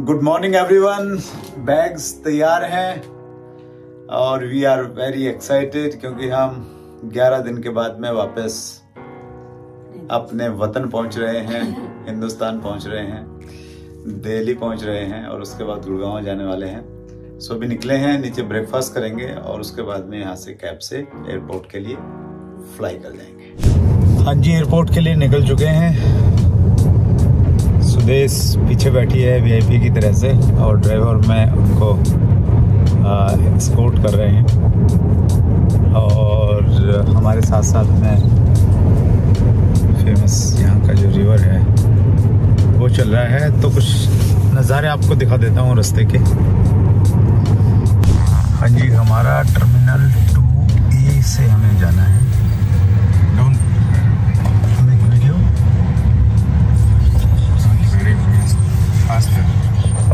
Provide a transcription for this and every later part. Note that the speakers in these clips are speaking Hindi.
Good morning everyone. बैग्स तैयार हैं और वी आर वेरी एक्साइटेड क्योंकि हम 11 दिन के बाद में वापस अपने वतन पहुंच रहे हैं, हिंदुस्तान पहुंच रहे हैं, दिल्ली पहुंच रहे हैं और उसके बाद गुड़गांव जाने वाले हैं। सो अभी निकले हैं, नीचे ब्रेकफास्ट करेंगे और उसके बाद में यहाँ से कैब से एयरपोर्ट के लिए फ्लाई कर जाएंगे। हाँ जी, एयरपोर्ट के लिए निकल चुके हैं। सुदेश पीछे बैठी है वीआईपी की तरह से और ड्राइवर मैं उनको एस्कॉर्ट कर रहे हैं और हमारे साथ साथ में फेमस यहाँ का जो रिवर है वो चल रहा है। तो कुछ नज़ारे आपको दिखा देता हूँ रास्ते के। हाँ जी, हमारा टर्मिनल 2A से हमें जाना है।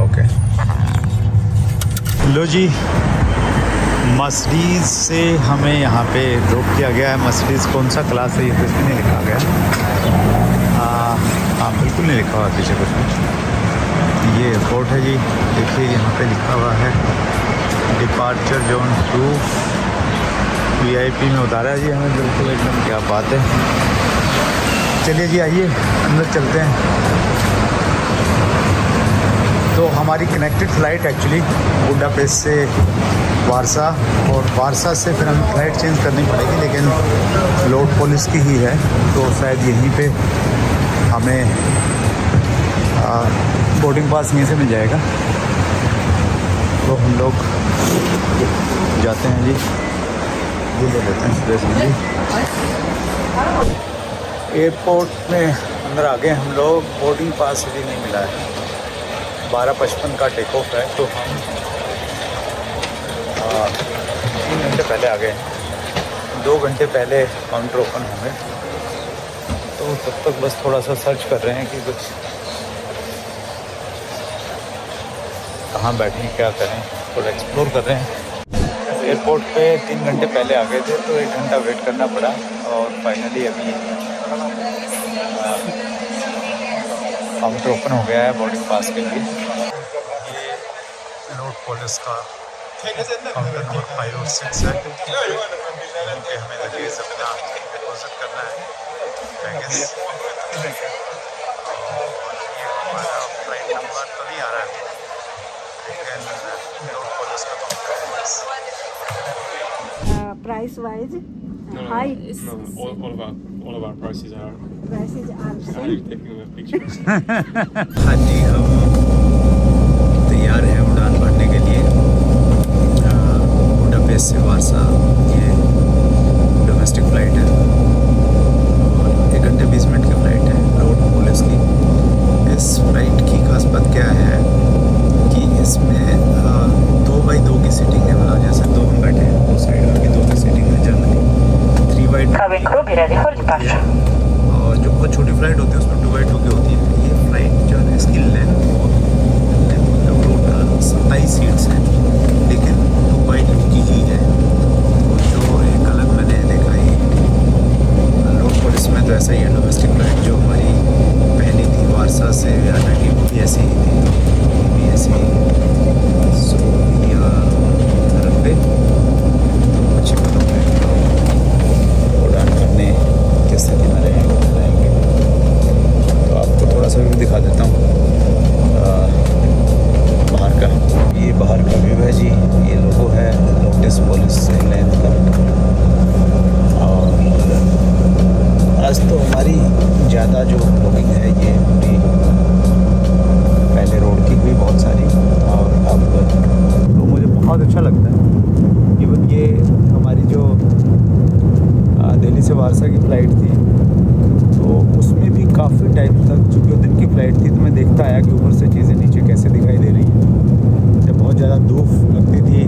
ओके, लो जी, मर्सिडीज़ से हमें यहाँ पे ड्रॉप किया गया है। मर्सिडीज़ कौन सा क्लास है ये कुछ भी नहीं लिखा गया। हाँ, बिल्कुल नहीं लिखा हुआ पीछे कुछ भी। ये एयरपोर्ट है जी, देखिए यहाँ पे लिखा हुआ है डिपार्चर जोन 2। वीआईपी में उतारा है जी हमें, बिल्कुल एकदम, क्या बात है। चलिए जी, आइए अंदर चलते हैं। तो हमारी कनेक्टेड फ़्लाइट एक्चुअली बुडापेस्ट से वारसा और वारसा से फिर हमें फ़्लाइट चेंज करनी पड़ेगी, लेकिन लोड पुलिस की ही है तो शायद यहीं पे हमें बोर्डिंग पास यहीं से मिल जाएगा। तो हम लोग जाते हैं जी, ये ले लेते हैं सुरेश जी। एयरपोर्ट में अंदर आ गए हम लोग। बोर्डिंग पास भी नहीं मिला है। 12:55 का टेक ऑफ है तो हम 3 घंटे पहले आ गए हैं। 2 घंटे पहले काउंटर ओपन होंगे तो तब तक बस थोड़ा सा सर्च कर रहे हैं कि कुछ कहाँ बैठें, क्या करें, थोड़ा एक्सप्लोर कर रहे हैं। एयरपोर्ट पे 3 घंटे पहले आ गए थे तो 1 घंटा वेट करना पड़ा और फाइनली अभी काउंटर ओपन हो गया है बोर्डिंग पास के लिए। ये लोड पुलिस का काउंटर नंबर 5 और 6 है क्योंकि हमें लगेज अपना डिपॉजिट करना है, बैगेज। और ये हमारा फ्लाइट नंबर तो नहीं आ रहा है लेकिन लोड पुलिस का काउंटर है। Price wise, No, high. no, all of our prices are. Prices are Are same. you taking a picture? हाँ जी, हम तैयार हैं उड़ान भरने के लिए। बुडापेस्ट से वारसा ये डोमेस्टिक फ़्लाइट है और 1 घंटे 20 मिनट की फ़्लाइट है लोड पुलिस की। इस फ़्लाइट की खास बात क्या है कि इसमें 2x2 की सीटिंग है, मतलब जैसे 2 हम बैठे हैं तो साइड में भी 2 की सीटिंग है। जनरली 3x2 और जो बहुत छोटी फ़्लाइट होती है उसमें 2x2 की होती है। ये फ़्लाइट जो है इसकी लेंथ मतलब टोटल 27 सीट्स हैं लेकिन 2x2 की ही है। जो एक अलग मैंने देखा ही लोड पुलिस में तो ऐसा ही है। डोमेस्टिक फ़्लाइट जो हमारी पहली थी वारसा से आना की वो भी ऐसी ही थी, ये भी ऐसी ही। सो तरफ पे अच्छे उड़ान करने किस स्थिति में रहेंगे बताएंगे। तो आपको थोड़ा सा व्यू दिखा देता हूँ बाहर का। ये बाहर का व्यू है जी, ये लोगो है लोटस पुलिस एयरलाइन का। और आज तो हमारी ज़्यादा जो बुकिंग है ये पूरी पहले रोड की हुई बहुत सारी और अब तो मुझे बहुत अच्छा लगता है। इवन ये हमारी जो दिल्ली से वारसा की फ़्लाइट थी तो उसमें भी काफ़ी टाइम तक, चूँकि वो दिन की फ़्लाइट थी तो मैं देखता आया कि ऊपर से चीज़ें नीचे कैसे दिखाई दे रही हैं। जब बहुत ज़्यादा धूप लगती थी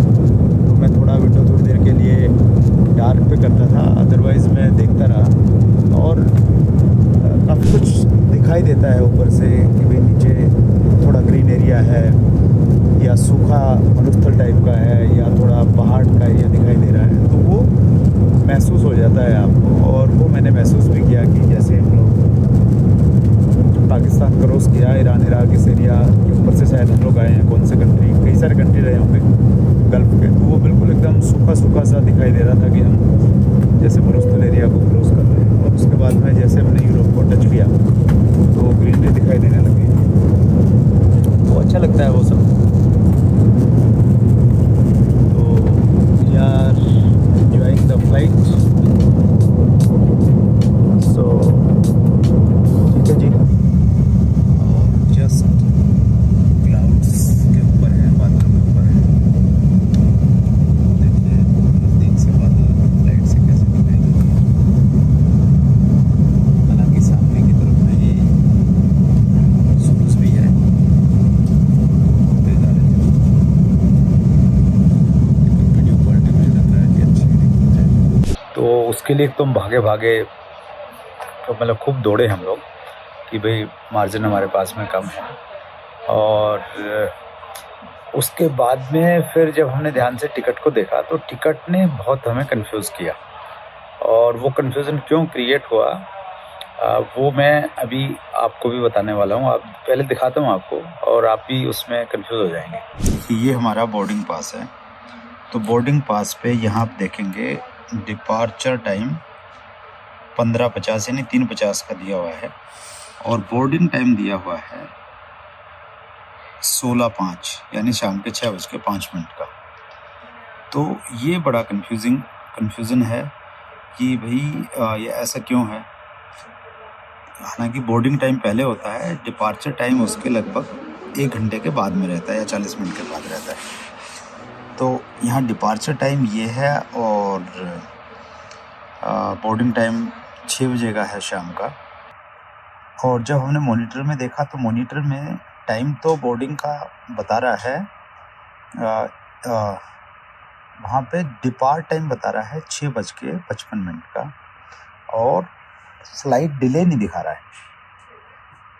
तो मैं थोड़ा विंडो थोड़ी देर के लिए डार्क पे करता था, अदरवाइज़ मैं देखता रहा और काफ़ी कुछ दिखाई देता है ऊपर से कि भाई नीचे थोड़ा ग्रीन एरिया है या सूखा मरुस्थल टाइप का है या थोड़ा पहाड़ का एरिया दिखाई दे रहा है, तो वो महसूस हो जाता है आपको। और वो मैंने महसूस भी किया कि जैसे हम लोग पाकिस्तान क्रॉस किया, ईरान इराक इस एरिया के ऊपर से शायद हम लोग आए हैं, कौन से कंट्री, कई सारे कंट्री रहे यहाँ पे गल्फ के, तो वो बिल्कुल एकदम सूखा सूखा सा दिखाई दे रहा था कि हम जैसे कोस्टल एरिया को क्रॉस कर रहे हैं। और उसके बाद में जैसे हमने यूरोप को टच किया तो ग्रीनरी दिखाई देने लगी, तो अच्छा लगता है वो सब। तो यार एंजॉइंग द फ्लाइट, सो ठीक है जी। और जस्ट क्लाउड्स के ऊपर है, बादलों के ऊपर है, देखिए नज़दीक से बादल लाइट से कैसे दिखाई दे रहे हैं। हालांकि सामने की तरफ में ही सूरज भी है, तेज आ रहे थे, लेकिन वीडियो क्वालिटी मुझे लग रहा है कि अच्छी दिख जाएगी। तो उसके लिए तुम भागे भागे, तो मतलब खूब दौड़े हम लोग कि भाई मार्जिन हमारे पास में कम है। और उसके बाद में फिर जब हमने ध्यान से टिकट को देखा तो टिकट ने बहुत हमें कंफ्यूज किया, और वो कंफ्यूजन क्यों क्रिएट हुआ वो मैं अभी आपको भी बताने वाला हूँ। आप पहले दिखाता हूँ आपको, और आप भी उसमें कंफ्यूज हो जाएंगे। ये हमारा बोर्डिंग पास है, तो बोर्डिंग पास पे यहाँ आप देखेंगे डिपार्चर टाइम 15:50 यानी 3:50 का दिया हुआ है, और बोर्डिंग टाइम दिया हुआ है 16:05 यानी शाम के 6:05 का। तो ये बड़ा कन्फ्यूज़न है कि भाई ये ऐसा क्यों है। हालांकि बोर्डिंग टाइम पहले होता है, डिपार्चर टाइम उसके लगभग 1 घंटे के बाद में रहता है या 40 मिनट के बाद रहता है। तो यहाँ डिपार्चर टाइम ये है, और बोर्डिंग टाइम 6 बजे का है शाम का। और जब हमने मॉनिटर में देखा तो मॉनिटर में टाइम तो बोर्डिंग का बता रहा है, वहाँ पे डिपार्ट टाइम बता रहा है 6:55 का, और फ्लाइट डिले नहीं दिखा रहा है।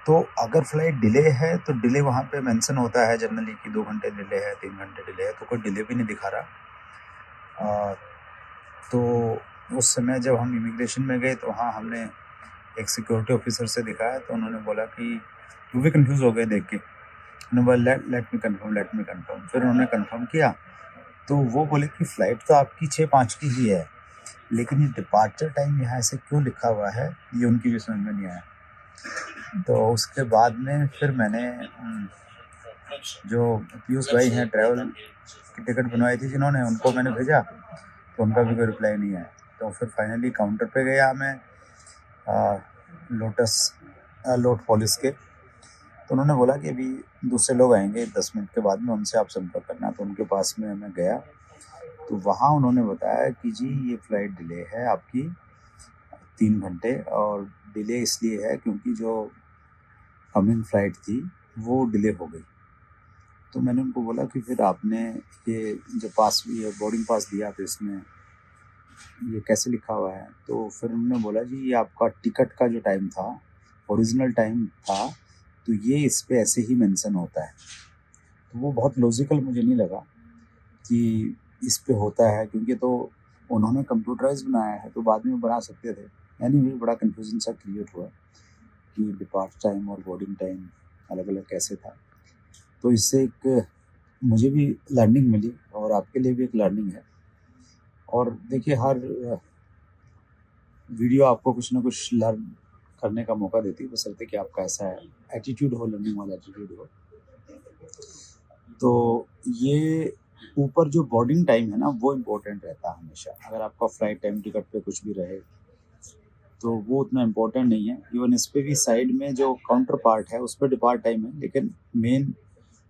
तो अगर फ्लाइट डिले है तो डिले वहाँ पे मेंशन होता है जनरली कि 2 घंटे डिले है, 3 घंटे डिले है, तो कोई डिले भी नहीं दिखा रहा। तो उस समय जब हम इमिग्रेशन में गए तो वहाँ हमने एक सिक्योरिटी ऑफिसर से दिखाया, तो उन्होंने बोला कि वो भी कंफ्यूज हो गए देख के। उन्होंने बोला लेट मी कंफर्म। फिर उन्होंने कंफर्म किया तो वो बोले कि फ़्लाइट तो आपकी 6:05 की ही है, लेकिन ये डिपार्चर टाइम यहाँ ऐसे क्यों लिखा हुआ है, ये उनकी भी समझ में नहीं आया। तो उसके बाद में फिर मैंने जो पीयूष भाई हैं ट्रैवल की टिकट बनवाई थी जिन्होंने, उनको मैंने भेजा, तो उनका भी कोई रिप्लाई नहीं आया। तो फिर फाइनली काउंटर पे गया मैं लोट पुलिस के, तो उन्होंने बोला कि अभी दूसरे लोग आएंगे 10 मिनट के बाद में, उनसे आप संपर्क करना। तो उनके पास में मैं गया, तो वहाँ उन्होंने बताया कि जी ये फ़्लाइट डिले है आपकी 3 घंटे, और डिले इसलिए है क्योंकि जो कमिंग फ़्लाइट थी वो डिले हो गई। तो मैंने उनको बोला कि फिर आपने ये जो बोर्डिंग पास दिया तो इसमें ये कैसे लिखा हुआ है। तो फिर उन्होंने बोला जी ये आपका टिकट का जो टाइम था, ओरिजिनल टाइम था, तो ये इस पे ऐसे ही मेंशन होता है। तो वो बहुत लॉजिकल मुझे नहीं लगा कि इस पे होता है, क्योंकि तो उन्होंने कंप्यूटराइज बनाया है तो बाद में बना सकते थे। यानी भी बड़ा कन्फ्यूजन सा क्रिएट हुआ कि डिपार्ट टाइम और बोर्डिंग टाइम अलग अलग कैसे था। तो इससे एक मुझे भी लर्निंग मिली, और आपके लिए भी एक लर्निंग है। और देखिए हर वीडियो आपको कुछ ना कुछ लर्न करने का मौका देती है, बशर्ते कि आपका ऐसा एटीट्यूड हो, लर्निंग वाला एटीट्यूड हो। तो ये ऊपर जो बोर्डिंग टाइम है ना, वो इम्पोर्टेंट रहता है हमेशा। अगर आपका फ्लाइट टाइम टिकट पे कुछ भी रहे तो वो उतना इम्पोर्टेंट नहीं है। इवन इस पर भी साइड में जो काउंटर पार्ट है उस पर डिपार्ट टाइम है, लेकिन मेन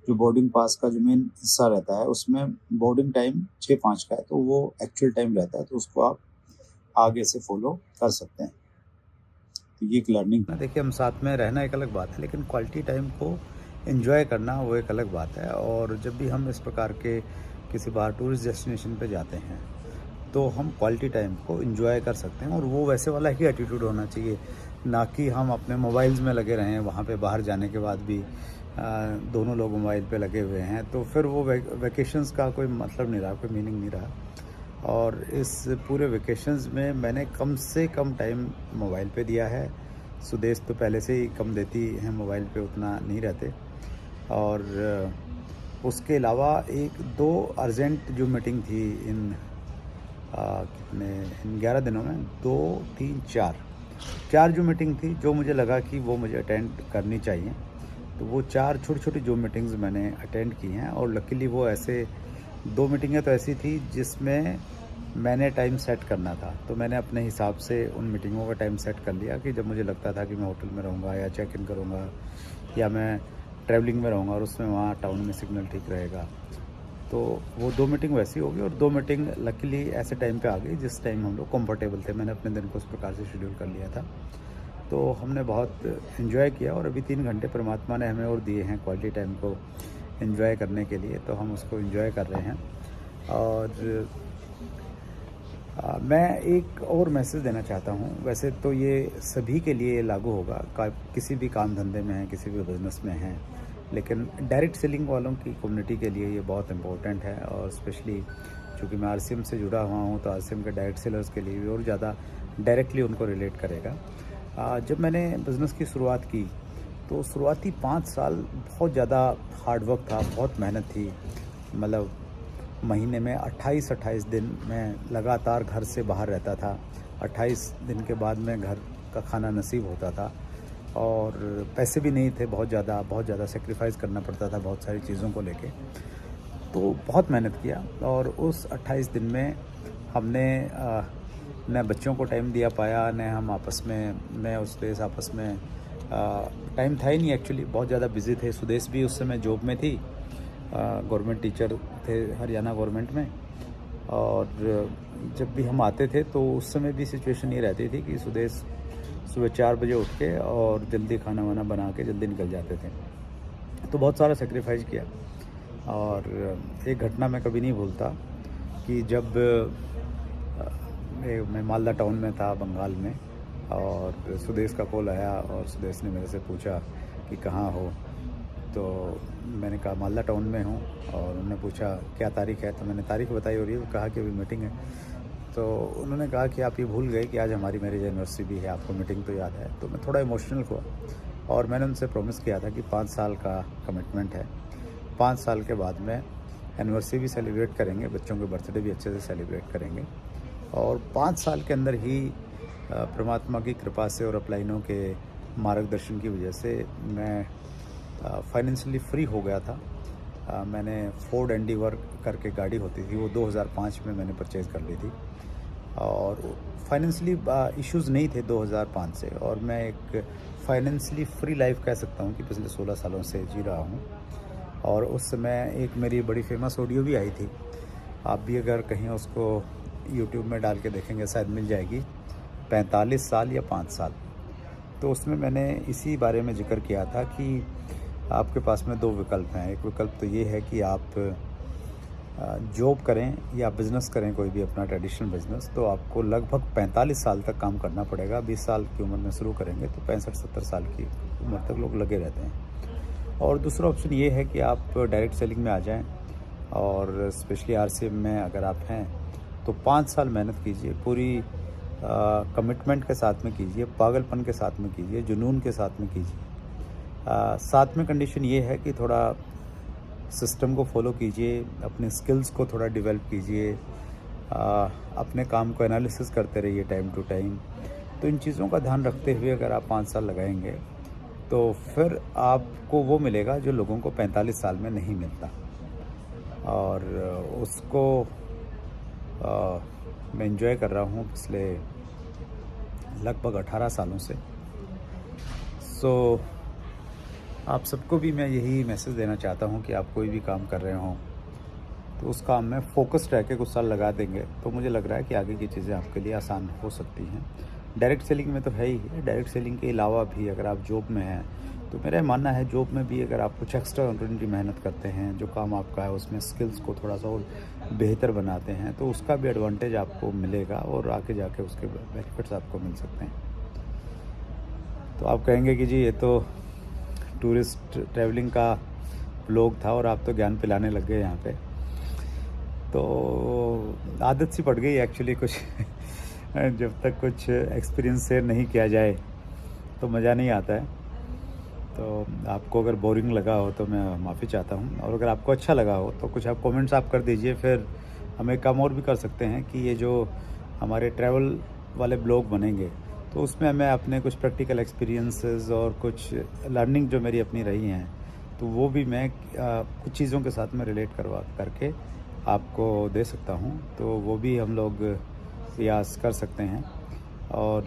जो बोर्डिंग पास का जो मेन हिस्सा रहता है उसमें बोर्डिंग टाइम 6:05 का है, तो वो एक्चुअल टाइम रहता है, तो उसको आप आगे से फॉलो कर सकते हैं। तो ये एक लर्निंग है। देखिए हम साथ में रहना एक अलग बात है, लेकिन क्वालिटी टाइम को एंजॉय करना वो एक अलग बात है। और जब भी हम इस प्रकार के किसी बाहर टूरिस्ट डेस्टिनेशन पे जाते हैं तो हम क्वालिटी टाइम को एंजॉय कर सकते हैं, और वो वैसे वाला ही एटीट्यूड होना चाहिए, ना कि हम अपने मोबाइल्स में लगे रहें। वहाँ पे बाहर जाने के बाद भी दोनों लोग मोबाइल पे लगे हुए हैं, तो फिर वो वैकेशंस का कोई मतलब नहीं रहा, कोई मीनिंग नहीं रहा। और इस पूरे वेकेशंस में मैंने कम से कम टाइम मोबाइल पे दिया है। सुदेश तो पहले से ही कम देती हैं मोबाइल पे, उतना नहीं रहते। और उसके अलावा एक दो अर्जेंट जो मीटिंग थी इन कितने इन 11 दिनों में 2 3 4 जो मीटिंग थी जो मुझे लगा कि वो मुझे अटेंड करनी चाहिए, तो वो 4 छोटी-छोटी जो मीटिंग्स मैंने अटेंड की हैं। और लकीली वो ऐसे 2 मीटिंगें तो ऐसी थी जिसमें मैंने टाइम सेट करना था, तो मैंने अपने हिसाब से उन मीटिंगों का टाइम सेट कर लिया कि जब मुझे लगता था कि मैं होटल में रहूँगा या चेक इन करूँगा या मैं ट्रैवलिंग में रहूँगा और उसमें वहाँ टाउन में सिग्नल ठीक रहेगा, तो वो 2 मीटिंग वैसी होगी। और 2 मीटिंग लकीली ऐसे टाइम पे आ गई जिस टाइम हम लोग कंफर्टेबल थे। मैंने अपने दिन को उस प्रकार से शेड्यूल कर लिया था, तो हमने बहुत एंजॉय किया। और अभी 3 घंटे परमात्मा ने हमें और दिए हैं क्वालिटी टाइम को एंजॉय करने के लिए, तो हम उसको एंजॉय कर रहे हैं। और मैं एक और मैसेज देना चाहता हूँ। वैसे तो ये सभी के लिए लागू होगा, किसी भी काम धंधे में है, किसी भी बिज़नेस में है, लेकिन डायरेक्ट सेलिंग वालों की कम्युनिटी के लिए ये बहुत इम्पोर्टेंट है। और स्पेशली चूँकि मैं आरसीएम से जुड़ा हुआ हूँ, तो आरसीएम के डायरेक्ट सेलर्स के लिए भी और ज़्यादा डायरेक्टली उनको रिलेट करेगा। जब मैंने बिज़नेस की शुरुआत की, तो शुरुआती 5 साल बहुत ज़्यादा हार्ड वर्क था, बहुत मेहनत थी। मतलब महीने में 28 दिन मैं लगातार घर से बाहर रहता था। 28 दिन के बाद में घर का खाना नसीब होता था, और पैसे भी नहीं थे, बहुत ज़्यादा सेक्रीफाइस करना पड़ता था बहुत सारी चीज़ों को लेके। तो बहुत मेहनत किया, और उस 28 दिन में हमने न बच्चों को टाइम दिया पाया, न हम आपस में, मैं उस देश आपस में टाइम था ही नहीं एक्चुअली, बहुत ज़्यादा बिजी थे। सुदेश भी उस समय जॉब में थी, गवर्नमेंट टीचर थे हरियाणा गवर्नमेंट में। और जब भी हम आते थे तो उस समय भी सिचुएशन ये रहती थी कि सुदेश सुबह 4 बजे उठ के और जल्दी खाना वाना बना के जल्दी निकल जाते थे। तो बहुत सारा सेक्रीफाइस किया। और एक घटना मैं कभी नहीं भूलता कि जब मैं मालदा टाउन में था बंगाल में, और सुदेश का कॉल आया और सुदेश ने मेरे से पूछा कि कहाँ हो। तो मैंने कहा मालदा टाउन में हूँ, और उन्होंने पूछा क्या तारीख है, तो मैंने तारीख बताई और ये कहा कि अभी मीटिंग है। तो उन्होंने कहा कि आप ये भूल गए कि आज हमारी मैरिज एनिवर्सरी भी है, आपको मीटिंग तो याद है। तो मैं थोड़ा इमोशनल हुआ, और मैंने उनसे प्रॉमिस किया था कि 5 साल का कमिटमेंट है, 5 साल के बाद में एनिवर्सरी भी सेलिब्रेट करेंगे, बच्चों के बर्थडे भी अच्छे से सेलिब्रेट करेंगे। और 5 साल के अंदर ही परमात्मा की कृपा से और अपलाइनों के मार्गदर्शन की वजह से मैं फाइनेंशियली फ्री हो गया था। मैंने फोर्ड एंडीवर करके गाड़ी होती थी, वो 2005 में मैंने परचेज़ कर ली थी, और फाइनेंशियली इश्यूज़ नहीं थे 2005 से। और मैं एक फाइनेंशियली फ्री लाइफ कह सकता हूँ कि पिछले 16 सालों से जी रहा हूँ। और उस समय एक मेरी बड़ी फेमस ऑडियो भी आई थी, आप भी अगर कहीं उसको यूट्यूब में डाल के देखेंगे शायद मिल जाएगी, 45 साल या 5 साल। तो उसमें मैंने इसी बारे में जिक्र किया था कि आपके पास में 2 विकल्प हैं। एक विकल्प तो ये है कि आप जॉब करें या बिज़नेस करें, कोई भी अपना ट्रेडिशनल बिज़नेस, तो आपको लगभग 45 साल तक काम करना पड़ेगा। 20 साल की उम्र में शुरू करेंगे तो 65-70 साल की उम्र तक लोग लगे रहते हैं। और दूसरा ऑप्शन ये है कि आप डायरेक्ट सेलिंग में आ जाएं, और स्पेशली आरसीएम में अगर आप हैं तो 5 साल मेहनत कीजिए, पूरी कमिटमेंट के साथ में कीजिए, पागलपन के साथ में कीजिए, जुनून के साथ में कीजिए। साथ में कंडीशन ये है कि थोड़ा सिस्टम को फॉलो कीजिए, अपने स्किल्स को थोड़ा डेवलप कीजिए, अपने काम को एनालिसिस करते रहिए टाइम टू टाइम। तो इन चीज़ों का ध्यान रखते हुए अगर आप 5 साल लगाएंगे तो फिर आपको वो मिलेगा जो लोगों को 45 साल में नहीं मिलता। और उसको मैं एंजॉय कर रहा हूँ पिछले लगभग 18 सालों से। सो आप सबको भी मैं यही मैसेज देना चाहता हूँ कि आप कोई भी काम कर रहे हों तो उस काम में फोकस्ड रह के कुछ साल लगा देंगे तो मुझे लग रहा है कि आगे की चीज़ें आपके लिए आसान हो सकती हैं। डायरेक्ट सेलिंग में तो है ही है। डायरेक्ट सेलिंग के अलावा भी अगर आप जॉब में हैं तो मेरा मानना है जॉब में भी अगर आप कुछ एक्स्ट्रा ऑर्डिनरी मेहनत करते हैं, जो काम आपका है उसमें स्किल्स को थोड़ा सा और बेहतर बनाते हैं, तो उसका भी एडवांटेज आपको मिलेगा और आगे जाके उसके बेनिफिट्स आपको मिल सकते हैं। तो आप कहेंगे कि जी ये तो टूरिस्ट ट्रैवलिंग का व्लॉग था और आप तो ज्ञान पिलाने लग गए यहाँ पे। तो आदत सी पड़ गई एक्चुअली कुछ जब तक कुछ एक्सपीरियंस शेयर नहीं किया जाए तो मज़ा नहीं आता है। तो आपको अगर बोरिंग लगा हो तो मैं माफ़ी चाहता हूँ, और अगर आपको अच्छा लगा हो तो कुछ आप कमेंट्स आप कर दीजिए, फिर हम एक काम और भी कर सकते हैं कि ये जो हमारे ट्रैवल वाले ब्लॉग बनेंगे तो उसमें मैं अपने कुछ प्रैक्टिकल एक्सपीरियंसेस और कुछ लर्निंग जो मेरी अपनी रही हैं तो वो भी मैं कुछ चीज़ों के साथ में रिलेट करवा करके आपको दे सकता हूँ, तो वो भी हम लोग प्रयास कर सकते हैं। और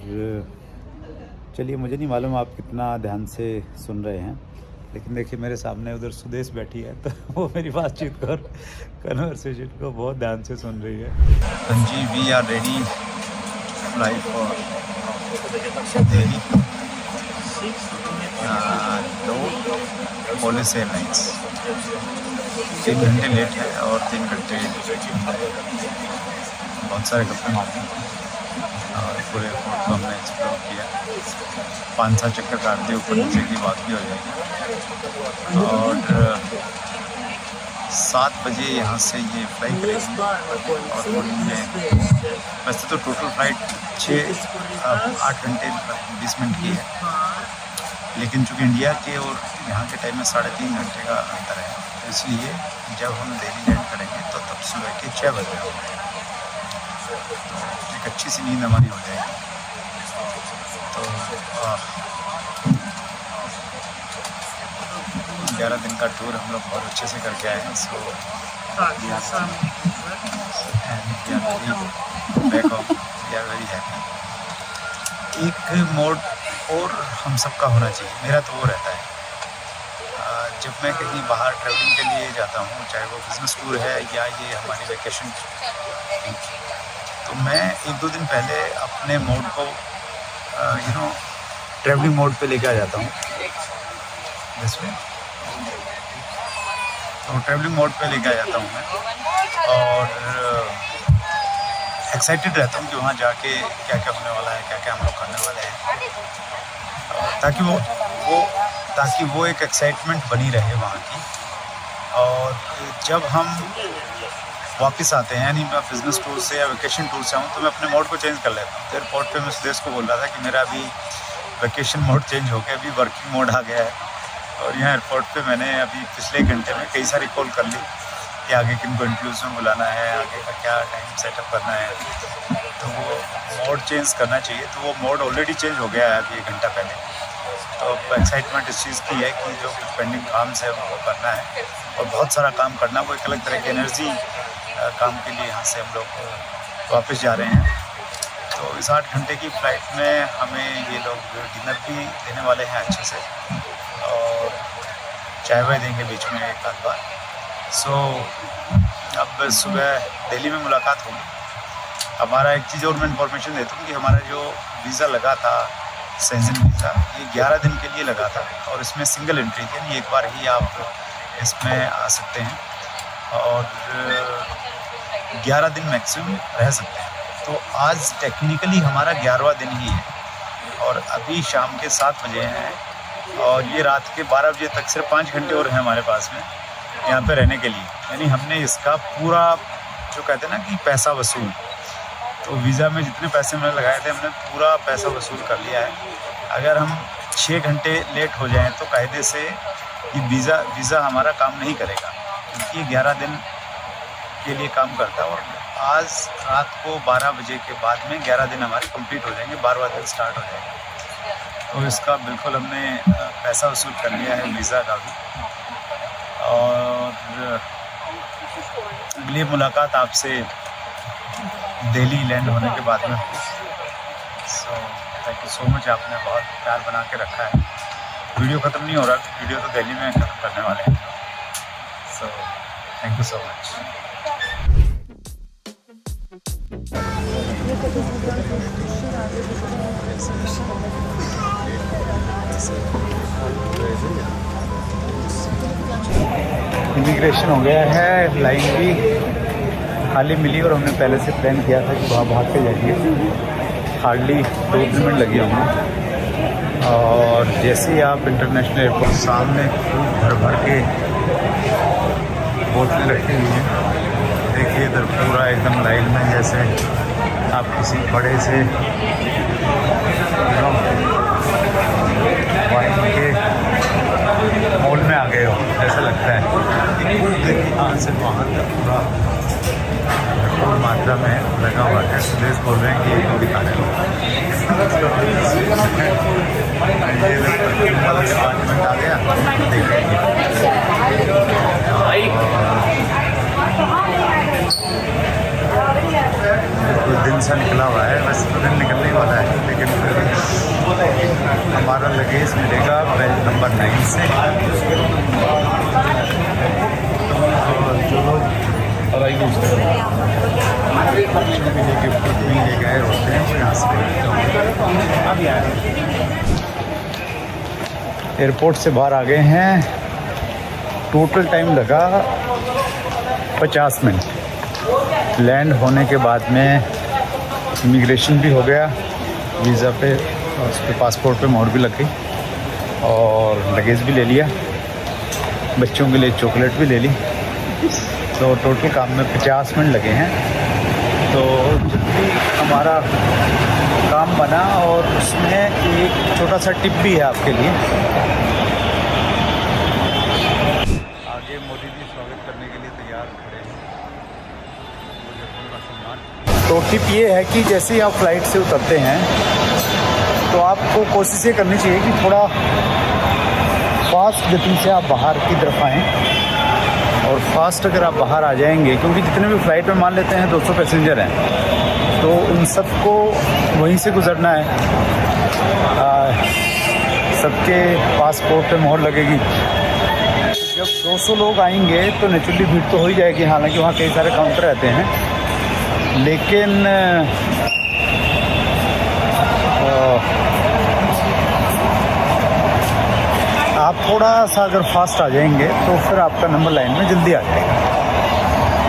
चलिए, मुझे नहीं मालूम आप कितना ध्यान से सुन रहे हैं, लेकिन देखिए मेरे सामने उधर सुदेश बैठी है तो वो मेरी बातचीत और कन्वर्सेशन को बहुत ध्यान से सुन रही है। हाँ जी, we are ready fly for Delhi, police airlines. 3 घंटे लेट है और 3 घंटे बहुत सारे कपड़े मारते हैं और पूरे एयरपोर्ट को हमने एक्सप्लोर किया। 5-7 चक्कर काट दिए, ऊपर नीचे की बात भी हो जाएगी। और 7 बजे यहाँ से ये फ्लाई करेंगे और मॉर्निंग में, वैसे तो टोटल फ्लाइट 8 घंटे 20 मिनट की है, लेकिन चूँकि इंडिया के और यहाँ के टाइम में 3.5 घंटे का अंतर है, तो इसलिए जब हम दिल्ली लैंड करेंगे तो तब सुबह के 6 बजे होंगे, तो एक अच्छी सी नींद हमारी हो जाएगी। तो 11 दिन का टूर हम लोग बहुत अच्छे से करके आए हैं। So back home, we are very happy. एक मोड और हम सबका होना चाहिए, मेरा तो वो रहता है जब मैं कहीं बाहर ट्रैवलिंग के लिए जाता हूँ, चाहे वो बिज़नेस टूर है या ये हमारी वैकेशन, तो मैं 1-2 दिन पहले अपने मोड को ट्रैवलिंग मोड पे लेके आ जाता हूँ। जिसमें तो ट्रैवलिंग मोड पे लेके आ जाता हूँ मैं, और एक्साइटेड रहता हूँ कि वहाँ जाके क्या क्या होने वाला है, क्या क्या हम लोग करने वाले हैं, ताकि वो एक एक्साइटमेंट बनी रहे वहाँ की। और जब हम वापस आते हैं, यानी मैं बिज़नेस टूर से या वेकेशन टूर से आऊँ, तो मैं अपने मोड को चेंज कर लेता हूँ। एयरपोर्ट पे मैं सुदेश को बोल रहा था कि मेरा अभी वेकेशन मोड चेंज हो गया, अभी वर्किंग मोड आ गया है। और यहाँ एयरपोर्ट पे मैंने अभी पिछले घंटे में कई सारी कॉल कर ली कि आगे किन को इंटरव्यूज़ में बुलाना है, आगे का क्या टाइम सेटअप करना है, तो वो मोड चेंज करना चाहिए। तो वो मोड ऑलरेडी चेंज हो गया है अभी 1 घंटा पहले। तो एक्साइटमेंट इस चीज़ की है कि जो पेंडिंग काम है वो करना है, और बहुत सारा काम करना, वो एक अलग तरह की एनर्जी काम के लिए यहाँ से हम लोग वापस जा रहे हैं। तो इस 8 घंटे की फ़्लाइट में हमें ये लोग डिनर भी देने वाले हैं अच्छे से, और चाय वाय देंगे बीच में एक आध बार। सो अब सुबह दिल्ली में मुलाकात होगी। हमारा एक चीज़ और मैं इन्फॉर्मेशन देता हूँ कि हमारा जो वीज़ा लगा था, शेंजन वीज़ा, ये 11 दिन के लिए लगा था, और इसमें सिंगल एंट्री थी, यानी एक बार ही आप इसमें आ सकते हैं, और 11 दिन मैक्सिमम रह सकते हैं। तो आज टेक्निकली हमारा 11वां दिन ही है, और अभी शाम के 7 बजे हैं, और ये रात के 12 बजे तक सिर्फ 5 घंटे और हैं हमारे पास में यहाँ पे रहने के लिए। यानी हमने इसका पूरा, जो कहते हैं ना कि पैसा वसूल, तो वीज़ा में जितने पैसे मैंने लगाए थे हमने पूरा पैसा वसूल कर लिया है। अगर हम 6 घंटे लेट हो जाएं तो कायदे से ये वीज़ा हमारा काम नहीं करेगा, क्योंकि ये 11 दिन के लिए काम करता है। और आज रात को 12 बजे के बाद में 11 दिन हमारे कंप्लीट हो जाएंगे, 12वां दिन स्टार्ट हो जाएगा। तो इसका बिल्कुल हमने पैसा वसूल कर लिया है वीज़ा का भी। और अगली मुलाकात आपसे दिल्ली लैंड होने के बाद में होगी। So thank you so much, आपने बहुत प्यार बना के रखा है। वीडियो ख़त्म नहीं हो रहा, वीडियो तो दिल्ली में ख़त्म करने वाले हैं। So thank you so much. Immigration हो गया है, लाइन भी खाली मिली, और हमने पहले से प्लान किया था कि वहाँ भाग के जाएंगे। हार्डली 2 मिनट लगे होंगे, और जैसे ही आप इंटरनेशनल एयरपोर्ट, सामने भर भर के बोतलें रखी हुई हैं। देखिए इधर पूरा एकदम लाइन में, जैसे आप किसी बड़े से वाइन के लगता है। यहाँ से वहाँ तक पूरा भरपूर मात्रा में लगा हुआ है। सुरेश बोल रहे हैं कि एक दिखा रहे हो। ये डिपार्टमेंट आ गया, देखेंगे। कुछ दिन सा निकला हुआ है, वैसे तो दिन निकलने वाला है, लेकिन फिर हमारा लगेज मिलेगा बेल्ट नंबर 9 से। जो लोग गिफ्ट भी ले गए होते हैं वो यहाँ से एयरपोर्ट से बाहर आ गए हैं। टोटल टाइम लगा 50 मिनट। लैंड होने के बाद में इमिग्रेशन भी हो गया, वीज़ा पे उसके पासपोर्ट पे मोहर भी लग गई और लगेज भी ले लिया, बच्चों के लिए चॉकलेट भी ले ली। तो टोटल काम में 50 मिनट लगे हैं। तो जल्दी हमारा काम बना और उसमें एक छोटा सा टिप भी है आपके लिए। आगे मोदी जी स्वागत करने के लिए तैयार खड़े हैं। तो टिप ये है कि जैसे ही आप फ्लाइट से उतरते हैं तो आपको कोशिश ये करनी चाहिए कि थोड़ा फास्ट गति से आप बाहर की तरफ आएँ। और फास्ट अगर आप बाहर आ जाएंगे, क्योंकि जितने भी फ़्लाइट में मान लेते हैं 200 पैसेंजर हैं, तो उन सबको वहीं से गुजरना है। सबके पासपोर्ट पे मोहर लगेगी। जब 200 लोग आएंगे तो नेचुरली भीड़ तो हो ही जाएगी, हालांकि वहाँ कई सारे काउंटर रहते हैं, लेकिन आप थोड़ा सा अगर फास्ट आ जाएंगे तो फिर आपका नंबर लाइन में जल्दी आ जाएगा।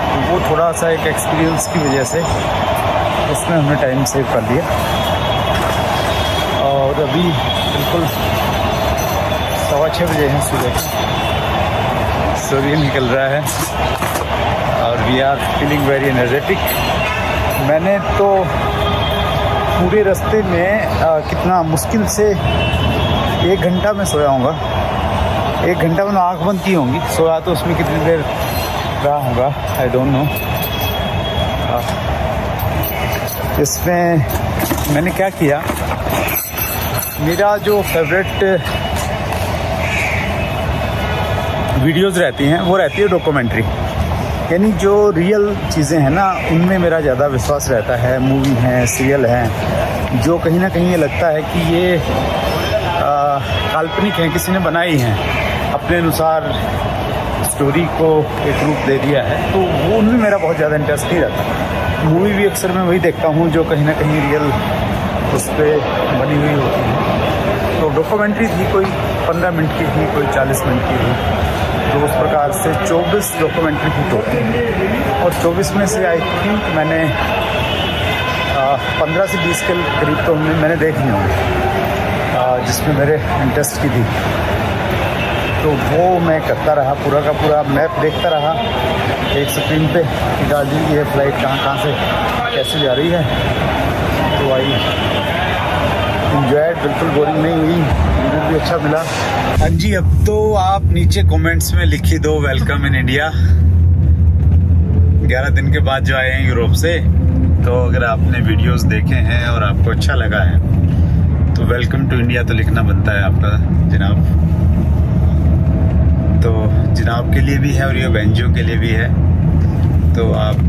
तो वो थोड़ा सा एक एक्सपीरियंस की वजह से उसमें हमने टाइम सेव कर लिया। और अभी बिल्कुल 6:15 बजे हैं सुबह, सूर्य निकल रहा है और we are feeling very energetic. मैंने तो पूरे रास्ते में कितना मुश्किल से 1 घंटा में सोया होगा। 1 घंटा में आँख बंद की होंगी, सोया तो उसमें कितनी देर रहा होगा आई डोंट नो। इसमें मैंने क्या किया, मेरा जो फेवरेट वीडियोस रहती हैं वो रहती है डॉक्यूमेंट्री, यानी जो रियल चीज़ें हैं ना उनमें मेरा ज़्यादा विश्वास रहता है। मूवी हैं, सीरियल हैं, जो कहीं ना कहीं ये लगता है कि ये काल्पनिक हैं, किसी ने बनाई हैं, अपने अनुसार स्टोरी को एक रूप दे दिया है, तो वो उनमें मेरा बहुत ज़्यादा इंटरेस्ट नहीं रहता। मूवी भी अक्सर मैं वही देखता हूँ जो कहीं ना कहीं रियल उस पर बनी हुई होती है। तो डॉक्यूमेंट्री थी, कोई 15 मिनट की थी, कोई 40 मिनट की थी, तो उस प्रकार से 24 डॉक्यूमेंट्री थी टोटल। और 24 में से आई थिंक मैंने 15 से 20 के करीब तो मैंने देख ली होंगी जिसमें मेरे इंटरेस्ट की थी। तो वो मैं करता रहा, पूरा का पूरा मैप देखता रहा एक स्क्रीन पे कि दादी ये फ़्लाइट कहाँ से कैसे जा रही है। तो आई एंजॉयड, बिल्कुल बोरिंग नहीं हुई, मुझे भी अच्छा मिला। हाँ जी, अब तो आप नीचे कमेंट्स में लिख ही दो वेलकम इन इंडिया। 11 दिन के बाद जो आए हैं यूरोप से, तो अगर आपने वीडियोस देखे हैं और आपको अच्छा लगा है तो वेलकम टू इंडिया तो लिखना बनता है आपका जनाब। तो जनाब के लिए भी है और ये बेंजो के लिए भी है, तो आप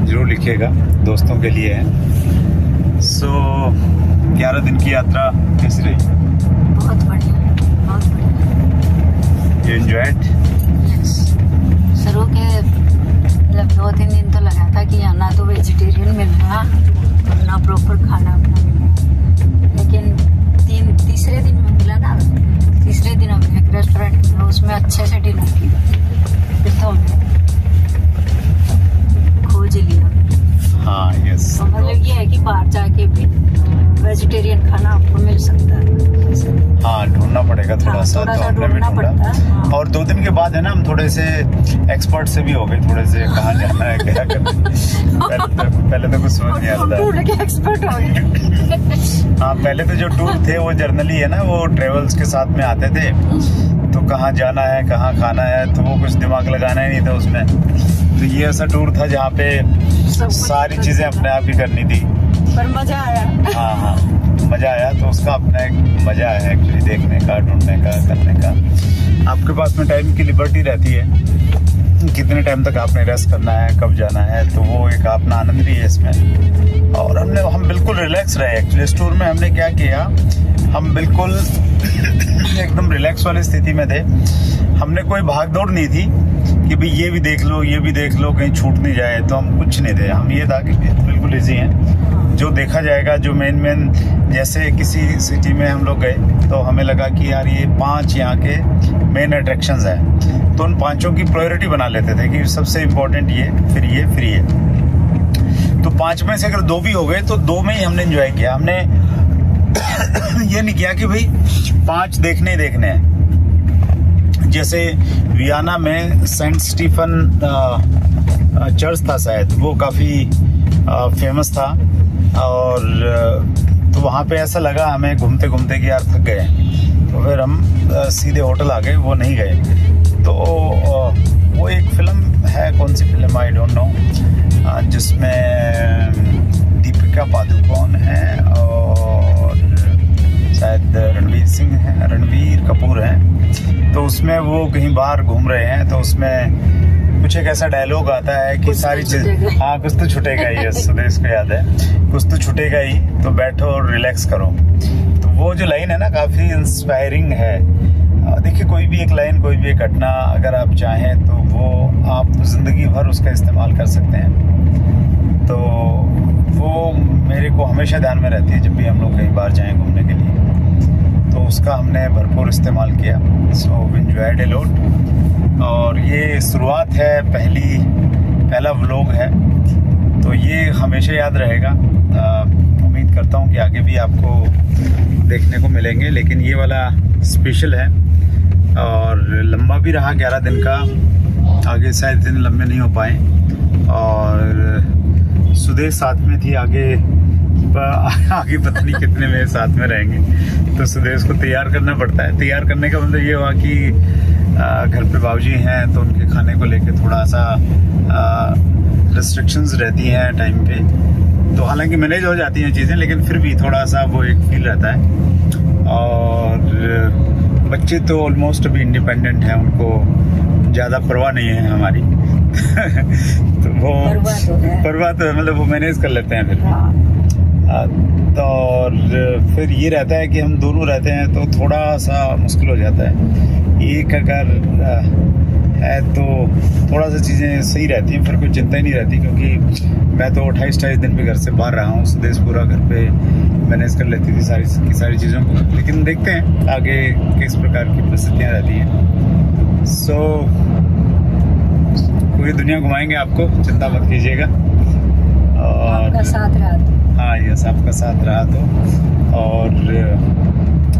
ज़रूर लिखिएगा, दोस्तों के लिए है। सो 11 दिन की यात्रा कैसी रही? बहुत बढ़िया, बहुत बढ़िया। You enjoyed? शुरू के मतलब 2-3 दिन तो लगा था कि यहाँ ना तो वेजिटेरियन मिल रहा और ना प्रॉपर खाना अपना मिल रहा, लेकिन तीसरे दिन में मिला ना। तीसरे दिन हमने एक रेस्टोरेंट में उसमें अच्छे से डिनर किया, फिर तो हमने खोज लिया। हाँ, यस। तो मतलब ये है कि बाहर जाके भी वेजिटेरियन खाना आपको मिल सकता है। हाँ, ढूंढना पड़ेगा थोड़ा सा, तो हमने भी ढूंढा। हाँ। और 2 दिन के बाद है ना हम थोड़े से एक्सपर्ट से भी हो गए, थोड़े से कहाँ जाना है क्या करना है। पहले तो कुछ समझ नहीं आता। टूर के एक्सपर्ट हो गए। हाँ, पहले तो जो टूर थे वो जर्नली है ना, वो ट्रेवल्स के साथ में आते थे, तो तो कहाँ जाना है, कहाँ खाना है, तो वो कुछ दिमाग लगाना ही नहीं था उसमें। तो ये ऐसा टूर था जहाँ पे सारी चीज़ें अपने आप ही करनी थी, पर मजा आया। हाँ हाँ मज़ा आया। तो उसका अपना एक मज़ा है एक्चुअली, देखने का, ढूंढने का, करने का। आपके पास में टाइम की लिबर्टी रहती है, कितने टाइम तक आपने रेस्ट करना है, कब जाना है, तो वो एक अपना आनंद भी है इसमें। और हम बिल्कुल रिलैक्स रहे एक्चुअली। इस टूर में हमने क्या किया, हम बिल्कुल एकदम रिलैक्स वाली स्थिति में थे। हमने कोई भाग दौड़ नहीं थी कि भाई ये भी देख लो, ये भी देख लो, कहीं छूट नहीं जाए, तो हम कुछ नहीं थे। हम ये था कि बिल्कुल ईजी हैं, जो देखा जाएगा, जो मेन जैसे किसी सिटी में हम लोग गए तो हमें लगा कि यार ये 5 यहाँ के मेन अट्रैक्शंस हैं, तो उन 5 की प्रायोरिटी बना लेते थे कि सबसे इम्पोर्टेंट ये, फिर ये, फिर ये। तो 5 में से अगर 2 भी हो गए तो 2 में ही हमने एंजॉय किया। हमने ये नहीं किया कि भाई 5 देखने ही देखने हैं। जैसे वियना में सेंट स्टीफन चर्च था शायद, वो काफ़ी फेमस था, और तो वहाँ पे ऐसा लगा हमें घूमते घूमते कि यार थक गए, तो फिर हम सीधे होटल आ गए, वो नहीं गए। तो वो एक फिल्म है, कौन सी फिल्म आई डोंट नो, जिसमें दीपिका पादुकोण है और शायद रणवीर कपूर है। तो उसमें वो कहीं बाहर घूम रहे हैं, तो उसमें कुछ एक ऐसा डायलॉग आता है कि सारी चीज, हाँ कुछ तो छूटेगा ही, यस सुदेश को याद है, कुछ तो छूटेगा ही, तो बैठो और रिलैक्स करो। तो वो जो लाइन है ना, काफ़ी इंस्पायरिंग है। देखिए कोई भी एक लाइन, कोई भी एक घटना अगर आप चाहें तो वो आप जिंदगी भर उसका इस्तेमाल कर सकते हैं। तो वो मेरे को हमेशा ध्यान में रहती है जब भी हम लोग कहीं बाहर जाएं घूमने के लिए, तो उसका हमने भरपूर इस्तेमाल किया। So we enjoyed a lot. और ये शुरुआत है, पहला व्लॉग है, तो ये हमेशा याद रहेगा। उम्मीद करता हूँ कि आगे भी आपको देखने को मिलेंगे, लेकिन ये वाला स्पेशल है और लंबा भी रहा, 11 दिन का। आगे शायद दिन लंबे नहीं हो पाए, और सुदेश साथ में थी, आगे पता नहीं कितने में साथ में रहेंगे। तो सुदेश को तैयार करना पड़ता है। तैयार करने का मतलब ये हुआ कि घर पे बाबूजी हैं, तो उनके खाने को लेके थोड़ा सा रिस्ट्रिक्शंस रहती हैं टाइम पे। तो हालांकि मैनेज हो जाती हैं चीज़ें, लेकिन फिर भी थोड़ा सा वो एक फील रहता है। और बच्चे तो ऑलमोस्ट अभी इंडिपेंडेंट हैं, उनको ज़्यादा परवाह नहीं है हमारी। तो वो परवाह तो मतलब वो मैनेज कर लेते हैं फिर। तो और फिर ये रहता है कि हम दोनों रहते हैं तो थोड़ा सा मुश्किल हो जाता है। एक अगर है तो थोड़ा सा चीज़ें सही रहती हैं, फिर कोई चिंता ही नहीं रहती, क्योंकि मैं तो 28 दिन भी घर से बाहर रहा हूँ। सुदेश पूरा घर पे मैनेज कर लेती थी सारी चीज़ों को, लेकिन देखते हैं आगे किस प्रकार की परिस्थितियाँ रहती हैं। सो पूरी दुनिया घुमाएंगे आपको, चिंता मत कीजिएगा। और आपका साथ रहा तो, हाँ यस, आपका साथ रहा तो। और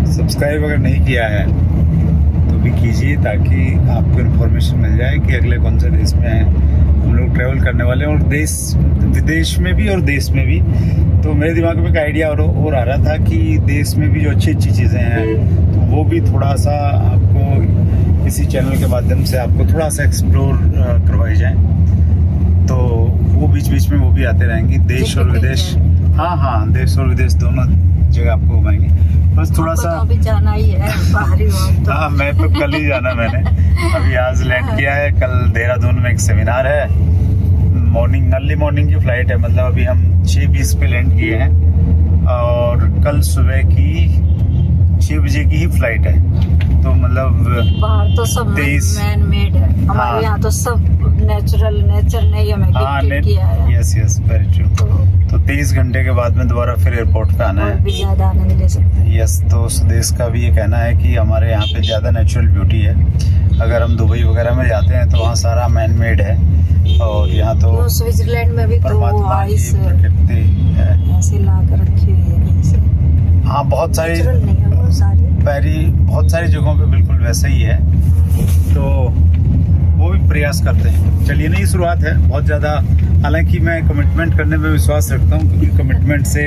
सब्सक्राइब अगर नहीं किया है तो भी कीजिए, ताकि आपको इन्फॉर्मेशन मिल जाए कि अगले कौन से देश में हम लोग ट्रैवल करने वाले हैं, और विदेश में भी और देश में भी। तो मेरे दिमाग में एक आइडिया और आ रहा था कि देश में भी जो अच्छी चीज़ें हैं तो वो भी थोड़ा सा आपको इसी चैनल के माध्यम से आपको थोड़ा सा एक्सप्लोर करवाई जाए। तो वो बीच में वो भी आते रहेंगे, देश और विदेश। हाँ, देश और विदेश दोनों जगह आपको घुमाएंगे। बस थोड़ा सा तो अभी जाना ही है बाहरी तो। हाँ, मैं तो कल ही जाना, मैंने अभी आज लैंड किया है। कल देहरादून में एक सेमिनार है, अर्ली मॉर्निंग की फ्लाइट है, मतलब अभी हम 6:20 पे लैंड किए हैं, और कल सुबह की 6 बजे की ही फ्लाइट है। तो मतलब बाहर तो सब मैन मेड है, हमारे यहाँ तो सब नेचर ने ही हमें गिफ्ट किया है। Yes very true. तो 23 घंटे के बाद में दोबारा फिर एयरपोर्ट पे आना है, भी ज्यादा आनंद ले सकते हैं। यस। तो सुदेश का भी ये कहना है कि हमारे यहाँ पे ज़्यादा नेचुरल ब्यूटी है। अगर हम दुबई वगैरह में जाते हैं तो वहाँ सारा मैन मेड है, और यहाँ तो स्विट्जरलैंड में भी परमात्मा की प्रकृति है, ऐसे ला कर रखी हुई है कहीं से। हाँ, बहुत सारी बहुत सारी जगहों पे बिल्कुल वैसा ही है। तो वो भी प्रयास करते हैं। चलिए, नई शुरुआत है, बहुत ज़्यादा। हालांकि मैं कमिटमेंट करने में विश्वास रखता हूँ, क्योंकि कमिटमेंट से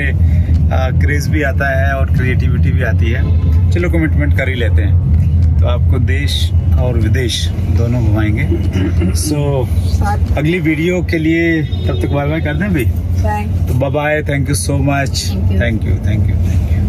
क्रेज़ भी आता है और क्रिएटिविटी भी आती है। चलो कमिटमेंट कर ही लेते हैं। तो आपको देश और विदेश दोनों घुमाएंगे। सो साथ अगली वीडियो के लिए तब तक बाय बाय कर दें भाई। बाय। तो bye bye, thank you so much, Thank you. Thank you.